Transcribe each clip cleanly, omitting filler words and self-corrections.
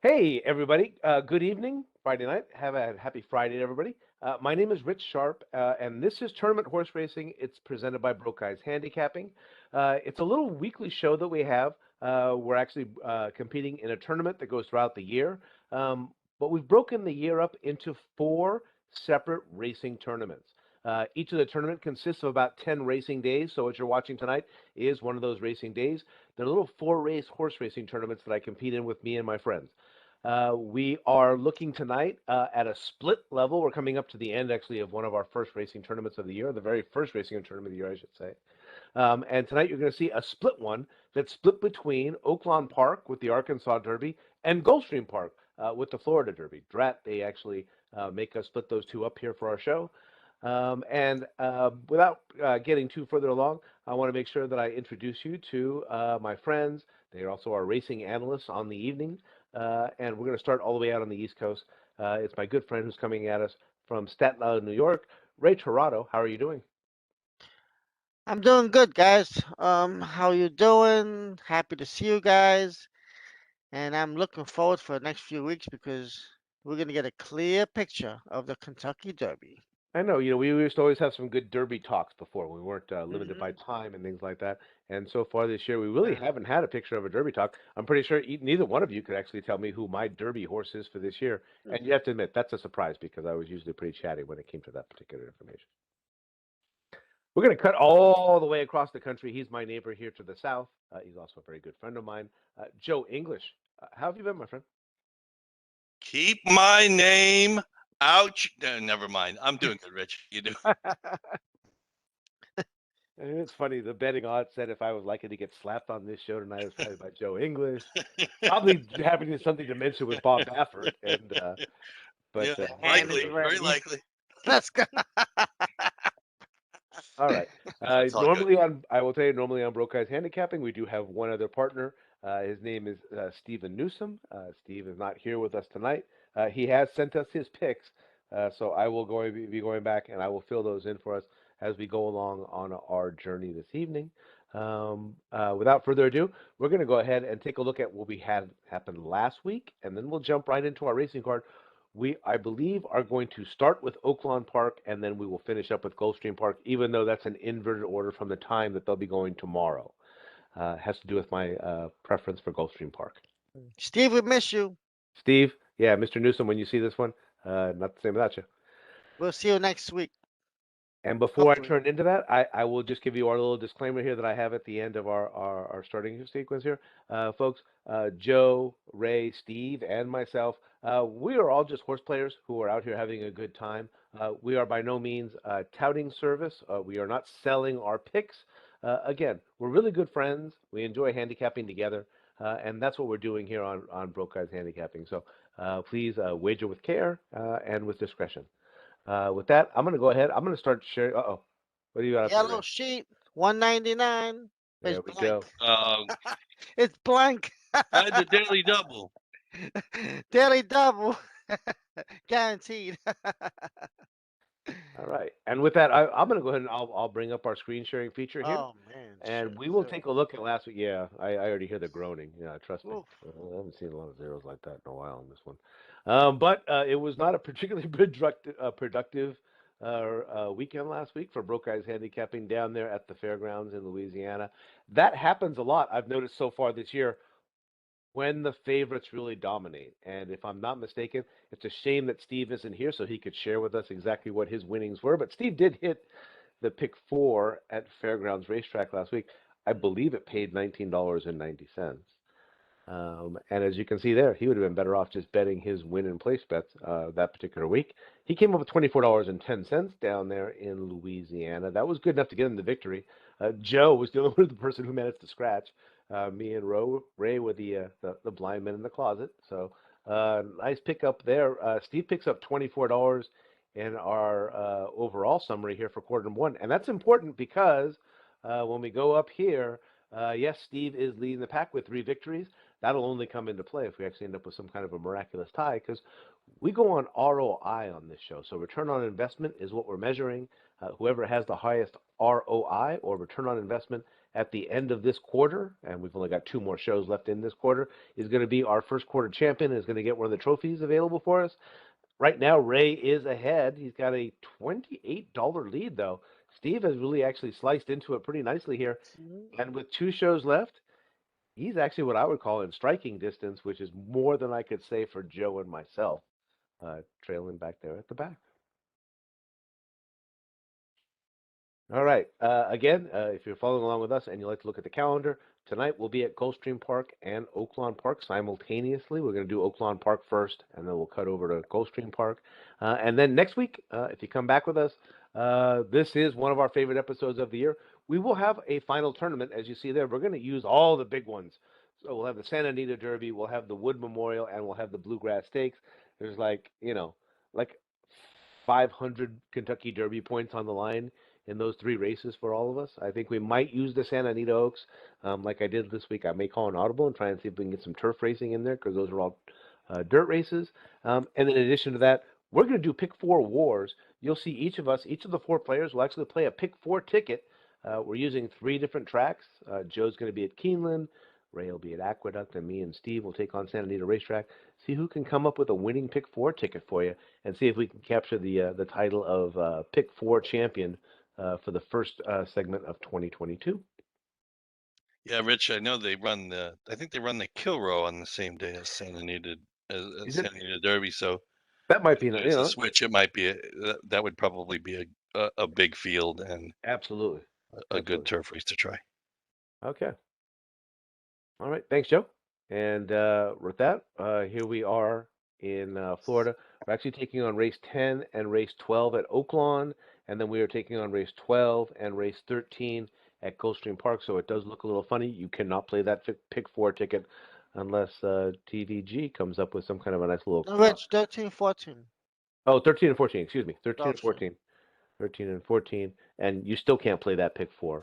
Hey, everybody. Good evening, Friday night. Have a happy Friday, everybody. My name is Rich Sharp, and this is Tournament Horse Racing. It's presented by Broke Guys Handicapping. It's a little weekly show that we have. We're actually competing in a tournament that goes throughout the year, but we've broken the year up into four separate racing tournaments. Each of the tournament consists of about 10 racing days. So what you're watching tonight is one of those racing days. They're little four-race horse racing tournaments that I compete in with me and my friends. We are looking tonight at a split level. We're coming up to the end, actually, of one of our first racing tournaments of the year, the very first racing tournament of the year, I should say. And tonight you're going to see a split one that's split between Oaklawn Park with the Arkansas Derby and Gulfstream Park with the Florida Derby. Drat, they actually make us split those two up here for our show. And without getting too further along, I want to make sure that I introduce you to my friends. They are also our racing analysts on the evening. And we're going to start all the way out on the East Coast. It's my good friend who's coming at us from Staten Island, New York, Ray Torado. How are you doing? I'm doing good, guys. How you doing? Happy to see you guys, and I'm looking forward for the next few weeks because we're gonna get a clear picture of the Kentucky Derby. I know, we used to always have some good Derby talks before. We weren't limited by Hmm. time and things like that. And so far this year, we really Uh, haven't had a picture of a Derby talk. I'm pretty sure neither one of you could actually tell me who my Derby horse is for this year. And you have to admit, that's a surprise because I was usually pretty chatty when it came to that particular information. We're going to cut all the way across the country. He's my neighbor here to the south. He's also a very good friend of mine, Joe English. How have you been, my friend? Keep my name out. No, never mind. I'm doing good, Rich. You do. And it's funny, the betting odds said if I was likely to get slapped on this show tonight, it was probably by Joe English. Probably having something to mention with Bob Baffert. And Yeah, but the hand is likely. Very ready. likely. Let's go. all right. That's all good. I will tell you, normally on Broke Guys Handicapping, we do have one other partner. His name is Stephen Newsom. Steve is not here with us tonight. He has sent us his picks, so I will be going back and I will fill those in for us as we go along on our journey this evening. Without further ado, we're going to go ahead and take a look at what we had happen last week, and then we'll jump right into our racing card. We, I believe, are going to start with Oaklawn Park, and then we will finish up with Gulfstream Park, even though that's an inverted order from the time that they'll be going tomorrow. Has to do with my preference for Gulfstream Park. Steve, we miss you. Steve, yeah, Mr. Newsom, when you see this one, not the same without you. We'll see you next week, And before I hopefully. turn into that, I will just give you our little disclaimer here that I have at the end of our starting sequence here. Folks, Joe, Ray, Steve, and myself, we are all just horse players who are out here having a good time. We are by no means touting service. We are not selling our picks. Again, we're really good friends. We enjoy handicapping together, and that's what we're doing here on Broke Guys Handicapping. So please wager with care and with discretion. With that, I'm going to go ahead. I'm going to start sharing. Uh-oh. What do you got up there, Yellow Ray? sheet, 199. It's There we go. blank. Um, It's blank. I had the daily double. Daily double, guaranteed. All right. And with that, I'm going to go ahead and I'll bring up our screen sharing feature here. Oh man, And sure. we will take a look at last week. Yeah, I already hear the groaning. Yeah, trust me. Oof. I haven't seen a lot of zeros like that in a while on this one. But it was not a particularly productive weekend last week for Broke Guys Handicapping down there at the fairgrounds in Louisiana. That happens a lot, I've noticed so far this year, when the favorites really dominate. And if I'm not mistaken, it's a shame that Steve isn't here so he could share with us exactly what his winnings were. But Steve did hit the pick four at Fairgrounds Racetrack last week. I believe it paid $19.90. And as you can see there, he would have been better off just betting his win and place bets that particular week. He came up with $24.10 down there in Louisiana. That was good enough to get him the victory. Joe was the only one, the person who managed to scratch. Me and Ray were the blind men in the closet. So nice pickup there. Steve picks up $24 in our overall summary here for quarter number one, and that's important because when we go up here, yes, Steve is leading the pack with three victories. That'll only come into play if we actually end up with some kind of a miraculous tie because we go on ROI on this show. So return on investment is what we're measuring. Whoever has the highest ROI or return on investment at the end of this quarter, and we've only got 2 more shows left in this quarter, is going to be our first quarter champion, is going to get one of the trophies available for us. Right now, Ray is ahead. He's got a $28 lead, though. Steve has really actually sliced into it pretty nicely here. And with 2 shows left, he's actually what I would call in striking distance, which is more than I could say for Joe and myself, trailing back there at the back. All right. Again, if you're following along with us and you like to look at the calendar, tonight we'll be at Gulfstream Park and Oaklawn Park simultaneously. We're going to do Oaklawn Park first, and then we'll cut over to Gulfstream Park. And then next week, if you come back with us, this is one of our favorite episodes of the year. We will have a final tournament, as you see there. We're going to use all the big ones. So we'll have the Santa Anita Derby, we'll have the Wood Memorial, and we'll have the Bluegrass Stakes. There's like 500 Kentucky Derby points on the line in those 3 races for all of us. I think we might use the Santa Anita Oaks like I did this week. I may call an audible and try and see if we can get some turf racing in there because those are all dirt races. And in addition to that, we're going to do Pick 4 Wars. You'll see each of the 4 players will actually play a Pick 4 ticket. We're using 3 different tracks. Joe's going to be at Keeneland, Ray will be at Aqueduct, and me and Steve will take on Santa Anita Racetrack. See who can come up with a winning Pick 4 ticket for you, and see if we can capture the title of Pick 4 champion for the first segment of 2022. Yeah, Rich, I know they run I think they run the Kilrow on the same day as Santa Anita, Santa Anita Derby. So that might be a switch. It might be that would probably be a big field and absolutely a good turf race to try. Okay. All right. Thanks, Joe. And with that, here we are in Florida. We're actually taking on race 10 and race 12 at Oaklawn, and then we are taking on race 12 and race 13 at Gulfstream Park. So it does look a little funny. You cannot play that Pick 4 ticket unless TVG comes up with some kind of a nice little. No, Rich, 13, 14. Oh, 13 and 14. Excuse me. 13 and Gulfstream. 14. 13 and 14, and you still can't play that Pick 4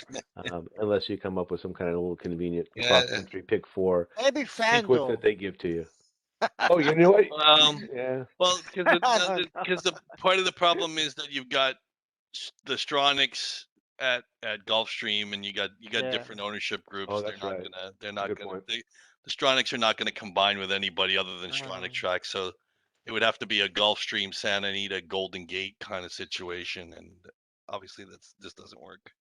unless you come up with some kind of little convenient cross-country Pick 4 Maybe sequence that they give to you. Oh, you know what? Yeah. Well, because the part of the problem is that you've got the Stronix at Gulfstream, and you got different ownership groups. Oh, that's right. They're not gonna. The Stronix are not going to combine with anybody other than Stronix tracks. So it would have to be a Gulfstream, Santa Anita, Golden Gate kind of situation, and obviously this doesn't work.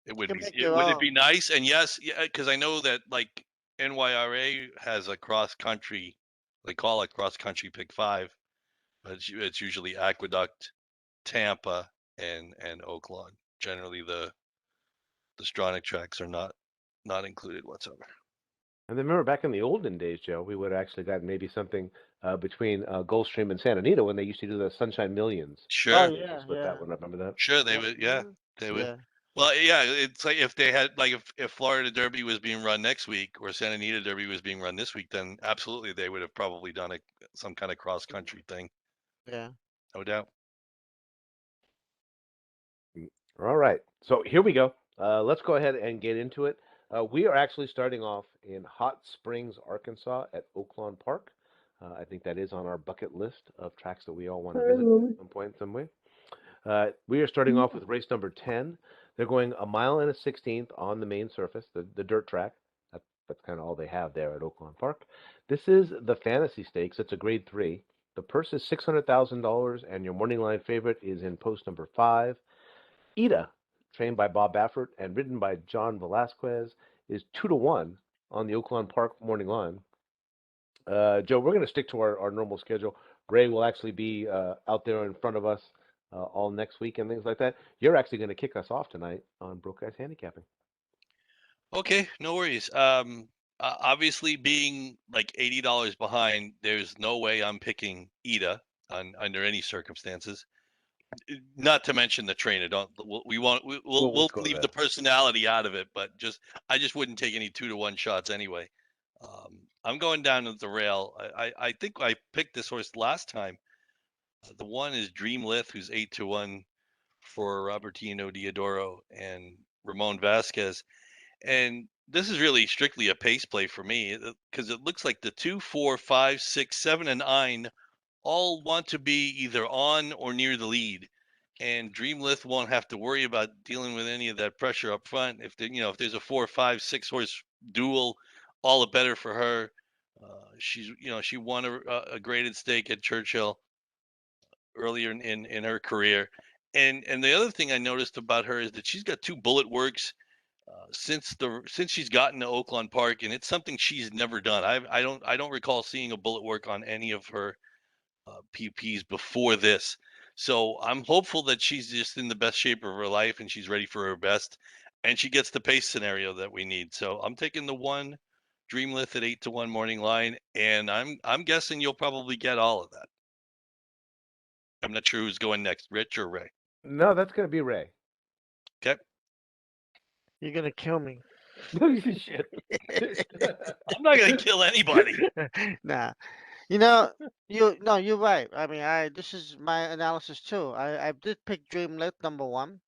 It would it be nice? And yes, yeah, because I know that like NYRA has a cross country, they call it cross country Pick 5, but it's usually Aqueduct, Tampa, and Oaklawn. Generally, the Stronix tracks are not included whatsoever. And then remember back in the olden days, Joe, we would have actually got maybe something between Gulfstream and Santa Anita when they used to do the Sunshine Millions. Sure. Oh, yeah, that one. Remember that? Sure, they would. Yeah, they would. Well, yeah, it's like if they had like if Florida Derby was being run next week or Santa Anita Derby was being run this week, then absolutely they would have probably done some kind of cross country thing. Yeah. No doubt. All right, so here we go. Let's go ahead and get into it. We are actually starting off in Hot Springs, Arkansas at Oaklawn Park. I think that is on our bucket list of tracks that we all want to visit at some point, some way. We are starting off with race number 10. They're going 1 1/16 on the main surface, the dirt track. That's kind of all they have there at Oaklawn Park. This is the Fantasy Stakes. It's a grade 3. The purse is $600,000, and your morning line favorite is in post number 5. Ida, trained by Bob Baffert and ridden by John Velasquez, is 2-1 on the Oaklawn Park morning line. Joe, we're going to stick to our normal schedule. Ray will actually be out there in front of us all next week and things like that. You're actually going to kick us off tonight on Broke Guys Handicapping. Okay, no worries. Obviously, being like $80 behind, there's no way I'm picking Ida under any circumstances. Not to mention the trainer. We'll leave the personality out of it, but I just wouldn't take any 2-1 shots anyway. I'm going down to the rail. I think I picked this horse last time. The one is Dreamlift, who's 8-1 for Robertino Diodoro and Ramon Vasquez. And this is really strictly a pace play for me because it looks like the 2, 4, 5, 6, 7, and 9 all want to be either on or near the lead. and Dreamlift won't have to worry about dealing with any of that pressure up front. If if there's a 4, 5, 6 horse duel, all the better for her. She won a graded stake at Churchill earlier in her career. And the other thing I noticed about her is that she's got 2 bullet works since she's gotten to Oaklawn Park, and it's something she's never done. I don't recall seeing a bullet work on any of her PPs before this. So I'm hopeful that she's just in the best shape of her life and she's ready for her best, and she gets the pace scenario that we need. So I'm taking the 1 Dreamlift at 8-1 morning line, and I'm guessing you'll probably get all of that. I'm not sure who's going next, Rich or Ray. No, that's going to be Ray. Okay. You're gonna kill me. Shit. I'm not gonna kill anybody. Nah. You're right. I mean, this is my analysis too. I did pick Dreamlit number 1,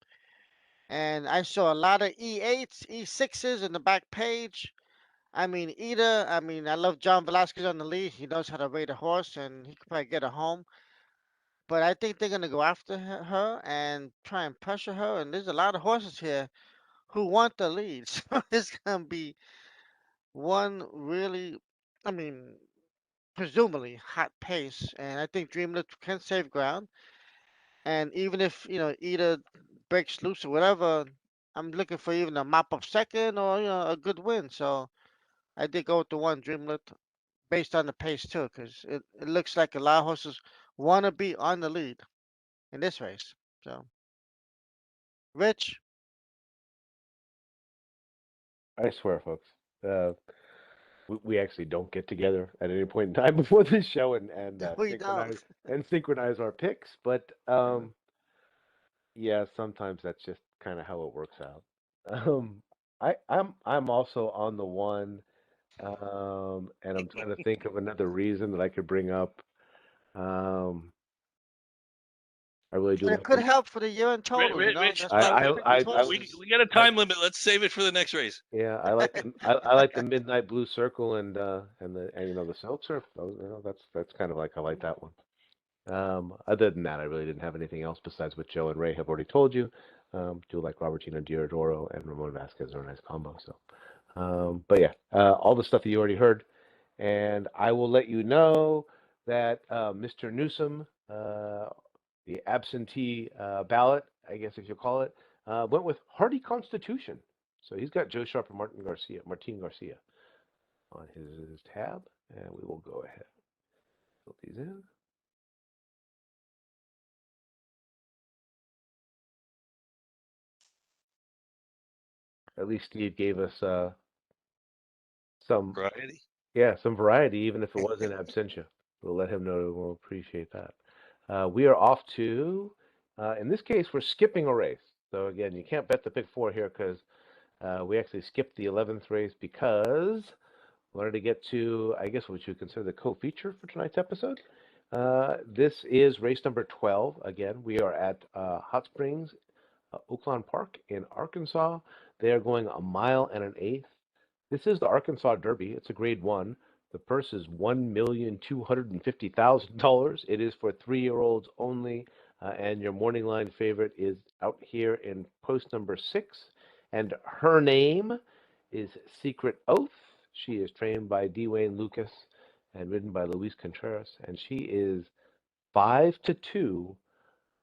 and I saw a lot of E8s, E6s in the back page. I mean, I love John Velasquez on the lead. He knows how to rate a horse, and he could probably get her home. But I think they're gonna go after her and try and pressure her. And there's a lot of horses here who want the lead, so it's gonna be one really, I mean, presumably hot pace. And I think Dreamlit can save ground. And even if Ida breaks loose or whatever, I'm looking for even a mop up second or a good win. So I did go with the 1 Dreamlit based on the pace too, because it looks like a lot of horses want to be on the lead in this race. So, Rich, I swear, folks. We actually don't get together at any point in time before this show and we don't. synchronize our picks. But yeah, sometimes that's just kind of how it works out. Um, I'm also on the 1, and I'm trying to think of another reason that I could bring up. Um, I really do And it like could them. help for the year-end total. Rich, That's why we picked these we horses. we got a time limit. Let's save it for the next race. Yeah, I like the Midnight Blue Circle and the Silk Surf. That's kind of like I like that one. Other than that, I really didn't have anything else besides what Joe and Ray have already told you. Do like Robertino Diodoro and Ramon Vasquez are a nice combo. So, but yeah, all the stuff that you already heard, and I will let you know that Mr. Newsom, the absentee ballot, I guess if you call it, went with Hardy Constitution. So he's got Joe Sharp and Martin Garcia on his tab, and we will go ahead fill these in. At least Steve gave us some Variety. some variety, even if it was in absentia. We'll let him know. We'll appreciate that. We are off to, in this case, we're skipping a race. So again, you can't bet the pick 4 here because we actually skipped the 11th race because we wanted to get to, I guess, what you consider the co-feature for tonight's episode. This is race number 12. Again, we are at Hot Springs, Oaklawn Park in Arkansas. They are going 1.1 miles. This is the Arkansas Derby. It's a Grade 1. The purse is $1,250,000. It is for 3-year-olds only, and your morning line favorite is out here in post number 6, and her name is Secret Oath. She is trained by Dwayne Lucas and ridden by Luis Contreras, and she is 5-2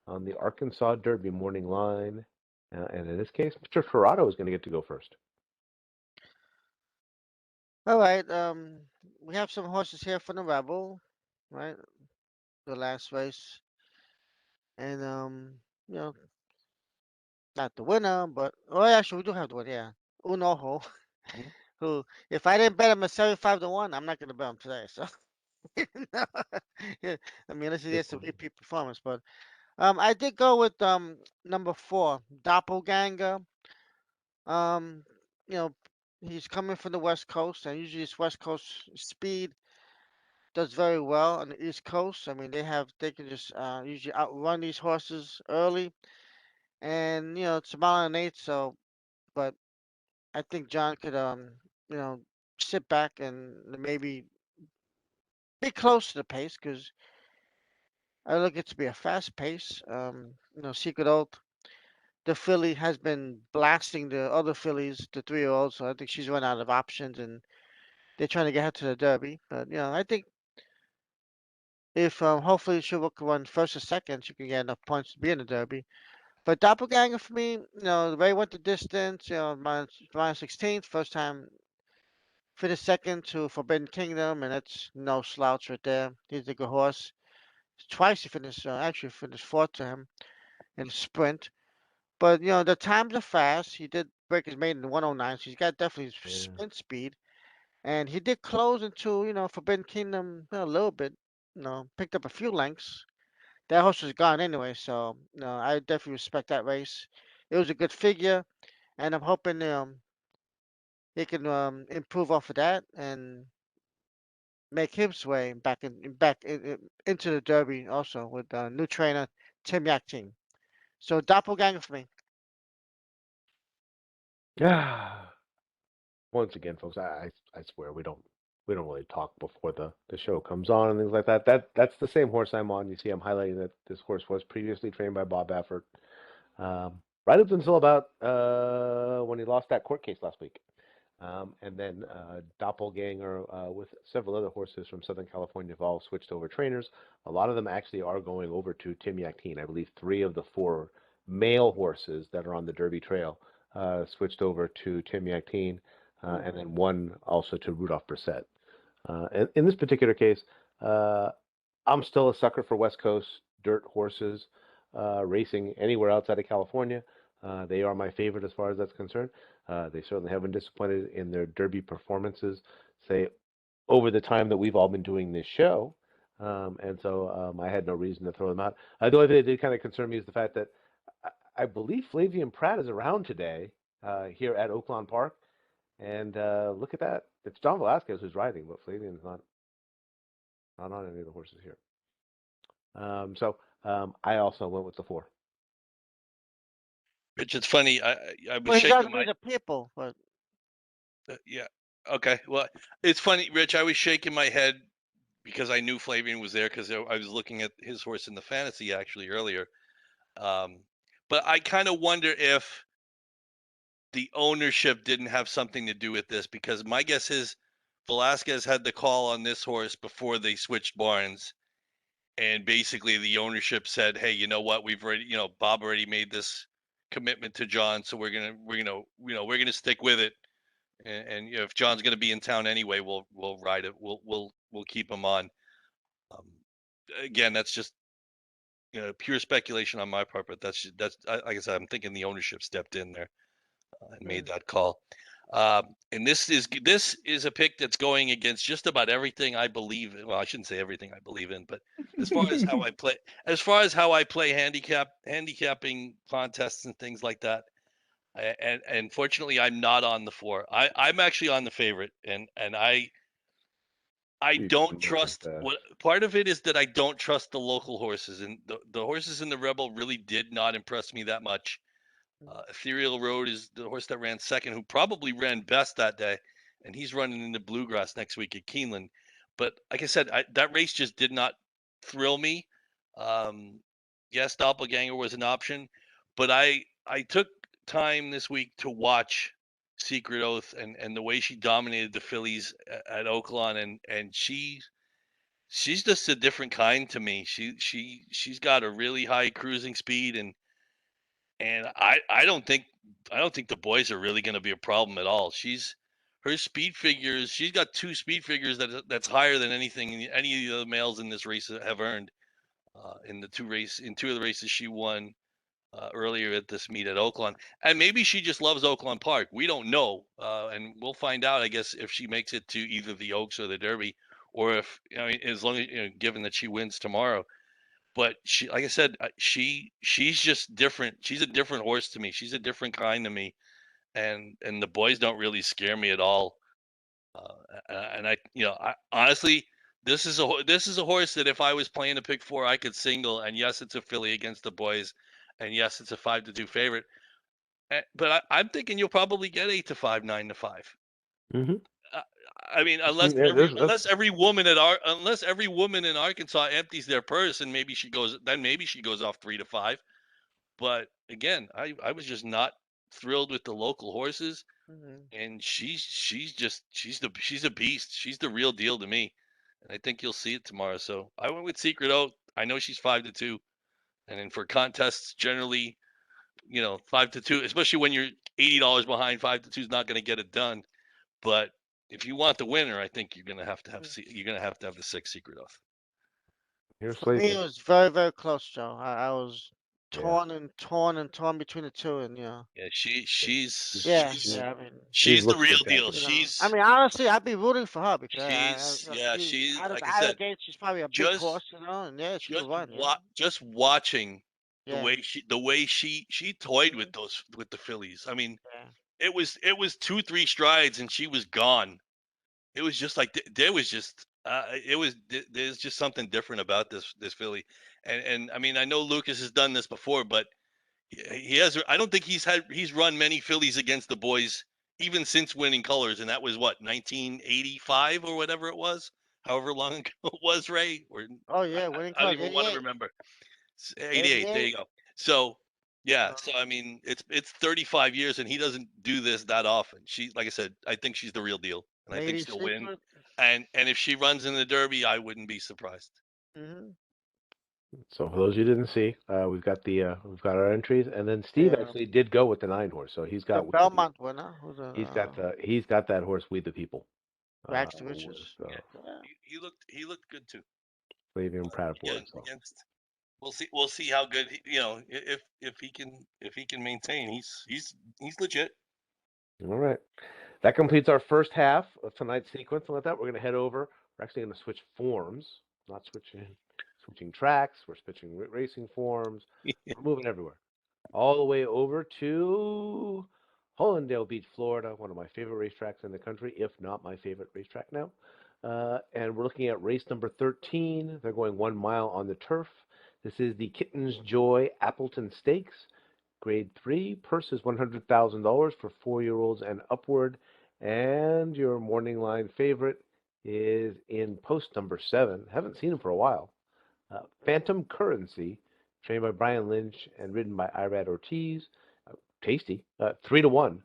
on the Arkansas Derby morning line. And in this case, Mr. Ferrado is going to get to go first. All right. We have some horses here for the Rebel, right? The last race, and you know, not the winner, but actually, we do have the winner. Yeah, Unoho, Mhm. who, if I didn't bet him at 75-1, I'm not gonna bet him today. So, yeah, I mean, unless he Good gets a point. repeat performance, but I did go with number 4, Doppelganger. Um, you know, he's coming from the West Coast, and usually his West Coast speed does very well on the East Coast. I mean, they can just usually outrun these horses early, and it's a mile and 8. So, but I think John could you know sit back and maybe be close to the pace because I look it to be a fast pace. Secret Oath, the filly has been blasting the other fillies, the 3-year-olds. So I think she's run out of options, and they're trying to get her to the Derby. But I think if hopefully she'll run first or second, she can get enough points to be in the Derby. But Doppelganger for me, the Ray went the distance. Minus 16th, first time finished second to Forbidden Kingdom, and that's no slouch right there. He's a good horse. Twice he finished, actually finished fourth to him in the sprint. But the times are fast. He did break his maiden in 109, so he's got definitely Yeah. sprint speed. And he did close into Forbidden Kingdom a little bit. Picked up a few lengths. That horse was gone anyway, so I definitely respect that race. It was a good figure, and I'm hoping he can improve off of that and make his way into the Derby also with new trainer Tim Yakting. So Doppelganger for me. Yeah. Once again, folks, I swear we don't really talk before the show comes on and things like that. That's the same horse I'm on. You see, I'm highlighting that this horse was previously trained by Bob Baffert, right up until about when he lost that court case last week. And then Doppelganger with several other horses from Southern California have all switched over trainers. A lot of them actually are going over to Tim Yakteen. I believe 3 of the 4 male horses that are on the Derby Trail switched over to Tim Yakteen, and then 1 also to Rudolph Brissett. In this particular case, I'm still a sucker for West Coast dirt horses racing anywhere outside of California. They are my favorite as far as that's concerned. They certainly haven't disappointed in their Derby performances, say, over the time that we've all been doing this show. And so I had no reason to throw them out. The only thing that did kind of concern me is the fact that I believe Flavian Pratt is around today here at Oaklawn Park. And look at that. It's John Velasquez who's riding, but Flavian's not on any of the horses here. So I also went with the 4. Rich, it's funny. I was Well, he does shaking my need the people, but yeah. Okay. Well, it's funny, Rich. I was shaking my head because I knew Flavian was there because I was looking at his horse in the fantasy actually earlier. But I kind of wonder if the ownership didn't have something to do with this, because my guess is Velasquez had the call on this horse before they switched barns, and basically the ownership said, "Hey, you know what? We've already, Bob already made this commitment to John, so we're gonna stick with it. And if John's gonna be in town anyway, we'll ride it. We'll keep him on." Um, Again, that's just pure speculation on my part, but that's like I said, I'm thinking the ownership stepped in there and made that call. And this is a pick that's going against just about everything I believe in. Well, I shouldn't say everything I believe in, but as far as how I play handicapping contests and things like that. And fortunately, I'm not on the 4. I'm actually on the favorite, and I don't trust what part of it is that I don't trust the local horses, and the horses in the Rebel really did not impress me that much. Ethereal Road is the horse that ran second, who probably ran best that day, and he's running in the Bluegrass next week at Keeneland. But like I said, that race just did not thrill me. Yes, Doppelganger was an option, but I took time this week to watch Secret Oath and the way she dominated the fillies at Oaklawn, and she's just a different kind to me. She's got a really high cruising speed, and I don't think the boys are really going to be a problem at all. Her speed figures. She's got 2 speed figures that's higher than anything any of the males in this race have earned. In 2 of the races she won earlier at this meet at Oaklawn, and maybe she just loves Oaklawn Park. We don't know, and we'll find out, I guess, if she makes it to either the Oaks or the Derby, or if as long as given that she wins tomorrow. But she, like I said, she's just different. She's a different horse to me. She's a different kind to me, and the boys don't really scare me at all. And I honestly, this is a horse that if I was playing a pick 4, I could single. And yes, it's a filly against the boys, and yes, it's a 5-2 favorite. But I'm thinking you'll probably get 8-5, 9-5. Mm-hmm. I mean, unless Yeah, unless every woman in Arkansas empties their purse, and maybe she goes off 3 to 5. But again, I was just not thrilled with the local horses, Mhm. and she's a beast. She's the real deal to me, and I think you'll see it tomorrow. So I went with Secret Oath. I know she's 5 to 2, and then for contests generally, 5 to 2, especially when you're $80 behind, 5 to 2 is not going to get it done. But if you want the winner, I think you're gonna have to have the 6 Secret Oath. Here's For me, it sleeping. was very, very close, Joe. I was Yeah. torn between the two, and Yeah, yeah, I mean, She she's the looks real deal. fantastic. I mean, honestly, I'd be rooting for her because She's out of like the I said, gate, she's probably a big just horse, and yeah, she could run, just watching the yeah, way she toyed mhm, with the fillies. I mean, yeah, it was 2-3 strides and she was gone. It was just like there was just there's just something different about this filly. And I mean, I know Lucas has done this before, but he has. I don't think he's run many fillies against the boys even since winning colors, and that was what 1985 or whatever it was, however long ago it was, Ray. Or oh yeah, winning I don't close, even want to 88, remember. 88. There 88. you go. So yeah. So, So I mean, it's 35 years, and he doesn't do this that often. Like I said, I think she's the real deal, and I think lady she'll win. secret. And if she runs in the Derby, I wouldn't be surprised. Hmm. So for those you didn't see, we've got our entries, and then Steve Yeah, actually did go with the 9 horse, so the Belmont winner, who's he's got that horse, We the People, Rags to with Riches. Yeah, Yeah, he looked good too. Flavian Pratt Again, aboard. So against we'll see how good if he can maintain. He's legit. all right, that completes our first half of tonight's sequence. And with that, we're going to head over. We're actually going to switch forms, not switching tracks. We're switching racing forms. We're moving everywhere, all the way over to Hollandale Beach, Florida, one of my favorite racetracks in the country, if not my favorite racetrack now. And we're looking at race number 13. They're going 1 mile on the turf. This is the Kitten's Joy Appleton Stakes, Grade 3. Purse is $100,000 for 4-year-olds and upward. And your morning line favorite is in post number 7. Haven't seen him for a while. Phantom Currency, trained by Brian Lynch and ridden by Irad Ortiz. Tasty, 3-1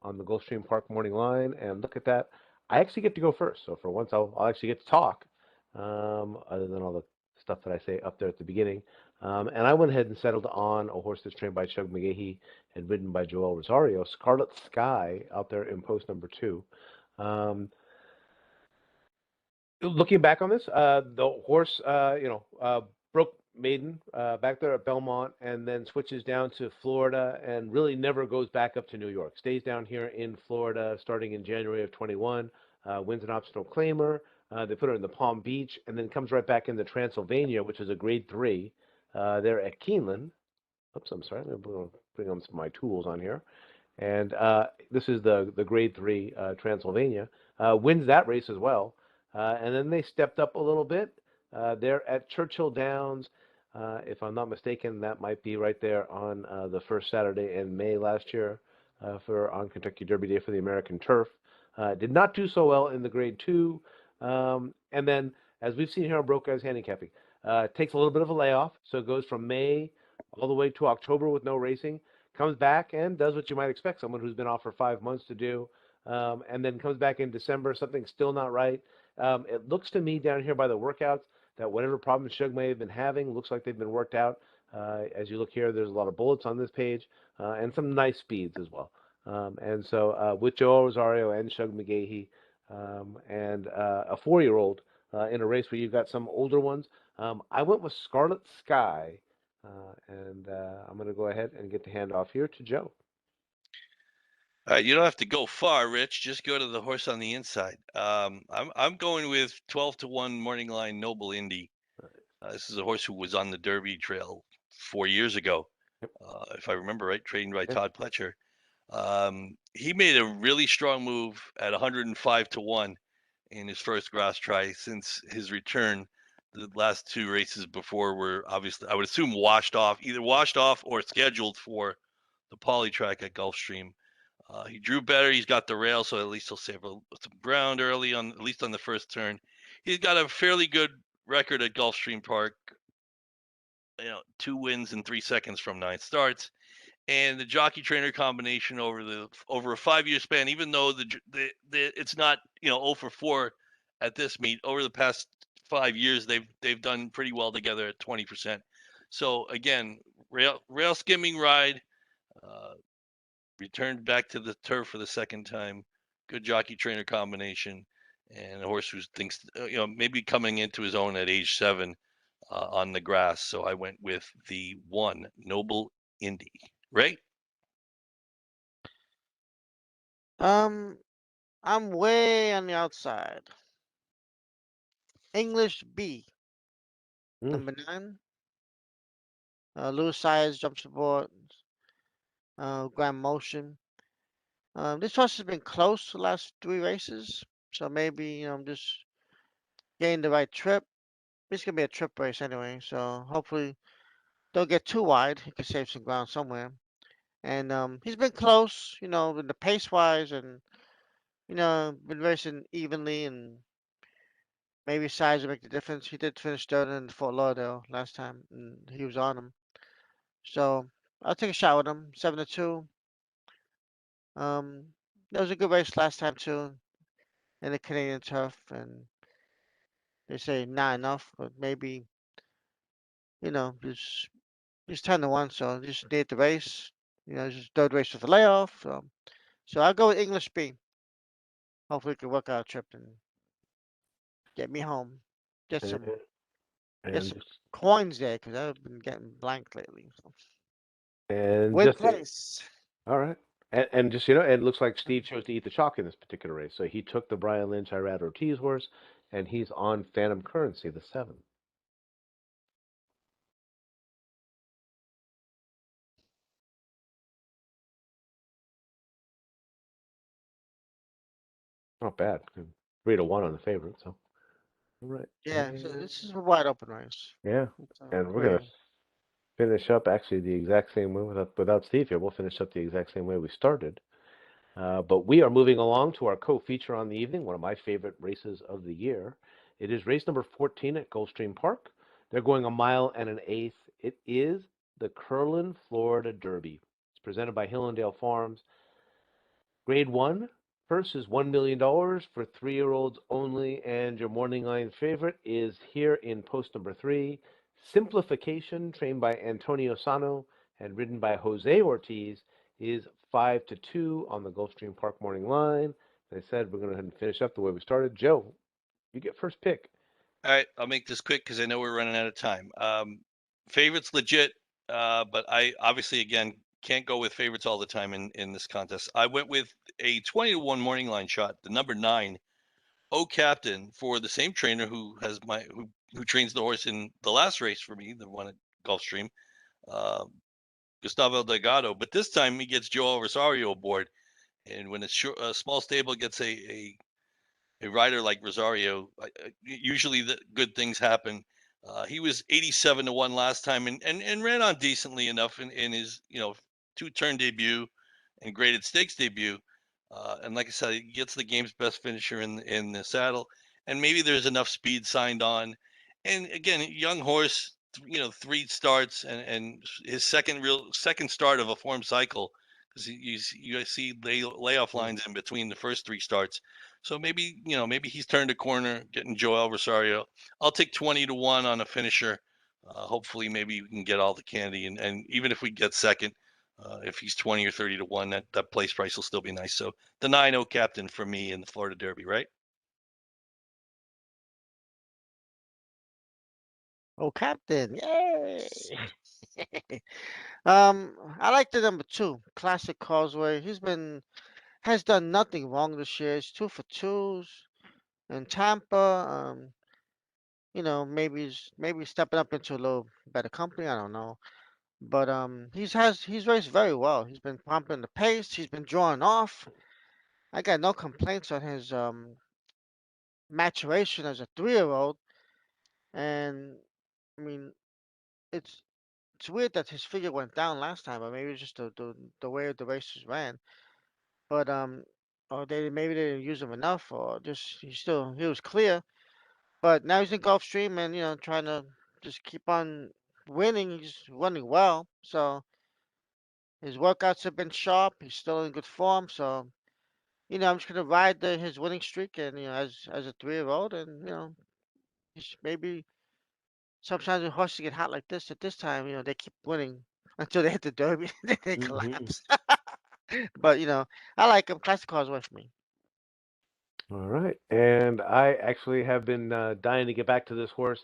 on the Gulfstream Park morning line. And look at that, I actually get to go first. So for once, I'll actually get to talk, other than all the stuff that I say up there at the beginning. And I went ahead and settled on a horse that's trained by Chug McGahee and ridden by Joel Rosario, Scarlet Sky, out there in post number 2. Looking back on this, the horse, broke maiden back there at Belmont, and then switches down to Florida, and really never goes back up to New York. Stays down here in Florida, starting in January of 21. Wins an optional claimer. They put her in the Palm Beach, and then comes right back into Transylvania, which is a Grade 3. There at Keeneland. Oops, I'm sorry. I'm going to bring on some of my tools on here. And this is the Grade 3 Transylvania. Wins that race as well. And then they stepped up a little bit. They're at Churchill Downs. If I'm not mistaken, that might be right there on the first Saturday in May last year on Kentucky Derby Day for the American Turf. Did not do so well in the Grade 2. And then, as we've seen here on Broke Guys Handicapping, takes a little bit of a layoff. So it goes from May all the way to October with no racing. Comes back and does what you might expect someone who's been off for 5 months to do. And then comes back in December, something's still not right. It looks to me down here by the workouts that whatever problems Shug may have been having looks like they've been worked out. As you look here, there's a lot of bullets on this page and some nice speeds as well. And so with Joel Rosario and Shug McGahee and a 4-year-old in a race where you've got some older ones, I went with Scarlet Sky. And I'm going to go ahead and get the handoff here to Joe. You don't have to go far, Rich. Just go to the horse on the inside. I'm going with 12-1 morning line Noble Indy. This is a horse who was on the Derby Trail 4 years ago, Yep. if I remember right, trained by Yep. Todd Pletcher. He made a really strong move at 105-1 in his first grass try since his return. The last 2 races before were obviously, I would assume, either washed off or scheduled for the poly track at Gulfstream. He drew better. He's got the rail, so at least he'll save some ground early on, at least on the first turn. He's got a fairly good record at Gulfstream Park. 2 wins in 3 seconds from 9 starts, and the jockey trainer combination over a 5-year span. Even though it's not 0 for 4 at this meet, over the past 5 years they've done pretty well together at 20%. So again, rail skimming ride. Uh, Returned back to the turf for the second time. Good jockey trainer combination, and a horse who thinks maybe coming into his own at age 7 on the grass. So I went with the 1 Noble Indy. Right? Um, I'm way on the outside. English B, Mm. number 9. Louis Sires jumps aboard. Grand Motion. This horse has been close the last 3 races, so maybe I'm just getting the right trip. It's gonna be a trip race anyway, so hopefully don't get too wide. He can save some ground somewhere. And he's been close, with the pace wise, and been racing evenly, and maybe size will make the difference. He did finish third in Fort Lauderdale last time, and he was on him. So I'll take a shot with him. 7-2. That was a good race last time too in the Canadian turf, and they say not enough, but maybe just 10-1, so just need the race. Just third race with a layoff. So I'll go with English B. Hopefully, we can work out a trip and get me home. Get And, some get and some just coins there because I've been getting blank lately. So. and Win just place. all right. And just it looks like Steve chose to eat the chalk in this particular race. So he took the Brian Lynch Irad Ortiz horse, and he's on Phantom Currency, the 7. Not bad. 3-1 on the favorite. So all right. Yeah, so And this is a wide open race. yeah, So and we're gonna agree. finish up actually the exact same way without Steve here. We'll finish up the exact same way we started. But we are moving along to our co-feature on the evening, one of my favorite races of the year. It is race number 14 at Gulfstream Park. They're going 1.125 miles. It is the Kerlin, Florida Derby. It's presented by Hillendale Farms. Grade 1, first is $1 million for 3-year-olds only, and your morning line favorite is here in post number 3, Simplification, trained by Antonio Sano and ridden by Jose Ortiz, is 5-2 on the Gulfstream Park morning line. As I said, we're going to go ahead and finish up the way we started. Joe, you get first pick. All right, I'll make this quick because I know we're running out of time. Favorites legit, but I obviously again can't go with favorites all the time in this contest. I went with a 20-1 morning line shot, the number 9, O Captain, for the same trainer who trains the horse in the last race for me, the one at Gulfstream, uh, Gustavo Delgado. But this time he gets Joel Rosario aboard, and when a small stable gets a rider like Rosario, usually the good things happen. He was 87-1 last time and ran on decently enough in his 2-turn debut and graded stakes debut. And like I said, he gets the game's best finisher in the saddle, and maybe there's enough speed signed on. And again, young horse, 3 starts and his second start of a form cycle, because you see layoff lines in between the first 3 starts. So maybe he's turned a corner, getting Joel Rosario. I'll take 20-1 on a finisher. Hopefully, maybe we can get all the candy, and even if we get second, if he's 20 or 30-1, that place price will still be nice. So the 9-0 captain for me in the Florida Derby, right? Oh, Captain. Yay. I like the number 2, Classic Causeway. Has done nothing wrong this year. It's 2 for 2s in Tampa. Maybe stepping up into a little better company. I don't know. But he's raced very well. He's been pumping the pace. He's been drawing off. I got no complaints on his maturation as a 3-year-old. And I mean, it's it's weird that his figure went down last time, but maybe it's just the way the races ran. but or maybe they didn't use him enough, or just he was clear. But now he's in Gulfstream and trying to just keep on winning. He's running well, so his workouts have been sharp. He's still in good form, so I'm just gonna ride his winning streak, and as a 3-year-old, and maybe sometimes when horses get hot like this at this time, they keep winning until they hit the Derby, then they Mhm. collapse. But I like him. Classic cars away from me. All right. And I actually have been dying to get back to this horse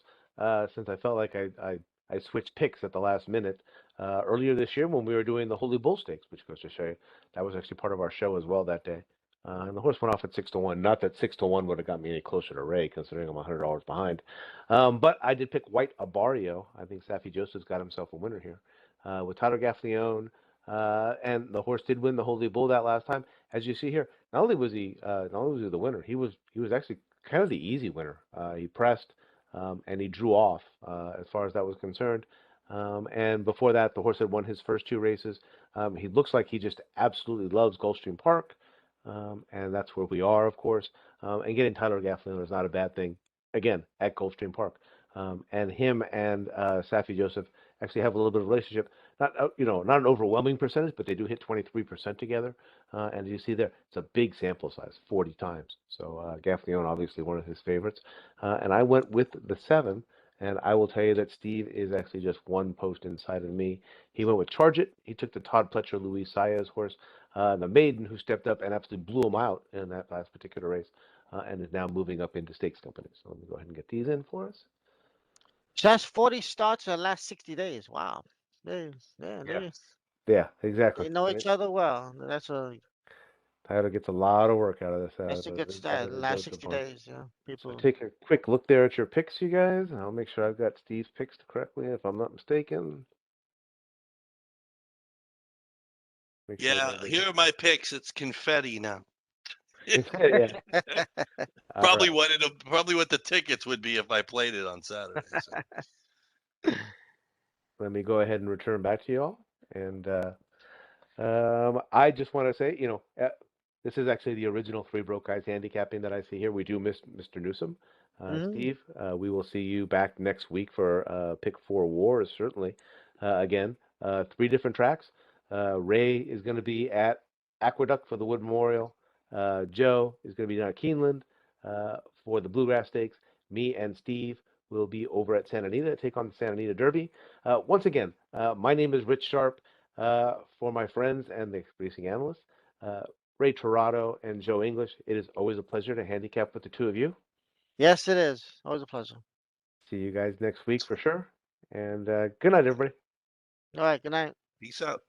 since I felt like I switched picks at the last minute earlier this year when we were doing the Holy Bull Stakes, which goes to show you that was actually part of our show as well that day. And the horse went off at 6-1. Not that 6-1 would have got me any closer to Ray, considering I'm $100 behind. But I did pick White Abario. I think Safi Joseph's got himself a winner here with Tyler Gaffleone. And the horse did win the Holy Bull that last time, as you see here. Not only was he the winner, he was actually kind of the easy winner. He pressed and he drew off as far as that was concerned. And before that, the horse had won his first 2 races. He looks like he just absolutely loves Gulfstream Park, and that's where we are, of course. And getting Tyler Gafflin is not a bad thing. Again, at Gulfstream Park, and him and Safi Joseph actually have a little bit of relationship. Not not an overwhelming percentage, but they do hit 23% together. And as you see there, it's a big sample size, 40 times. So Gaffleone, obviously one of his favorites. And I went with the 7. And I will tell you that Steve is actually just one post inside of me. He went with Charge It. He took the Todd Pletcher Luis Saez horse, the maiden, who stepped up and absolutely blew him out in that last particular race, and is now moving up into stakes company. So let me go ahead and get these in for us. So that's 40 starts in the last 60 days. Wow. They, yeah, Yeah. they, Yeah, exactly. they know Right? each other well. Tyler gets a lot of work out of this, That's a good out start. of The the last Joseph 60 horse. days, So people. take a quick look there at your picks, you guys, and I'll make sure I've got Steve's picks correctly, if I'm not mistaken. Make sure Yeah, that everything. here are my picks. It's confetti now. Yeah. All Probably right. probably what the tickets would be if I played it on Saturday. So. Let me go ahead and return back to you all. And I just want to say, this is actually the original Three Broke Guys handicapping that I see here. We do miss Mr. Newsom. Mhm. Steve, we will see you back next week for Pick 4 Wars, certainly. Again, 3 different tracks. Ray is going to be at Aqueduct for the Wood Memorial. Joe is going to be down at Keeneland for the Bluegrass Stakes. Me and Steve will be over at Santa Anita to take on the Santa Anita Derby. Once again, my name is Rich Sharp. For my friends and the racing analysts, Ray Torado and Joe English, it is always a pleasure to handicap with the 2 of you. Yes, it is. Always a pleasure. See you guys next week for sure. And good night, everybody. All right. Good night. Peace out.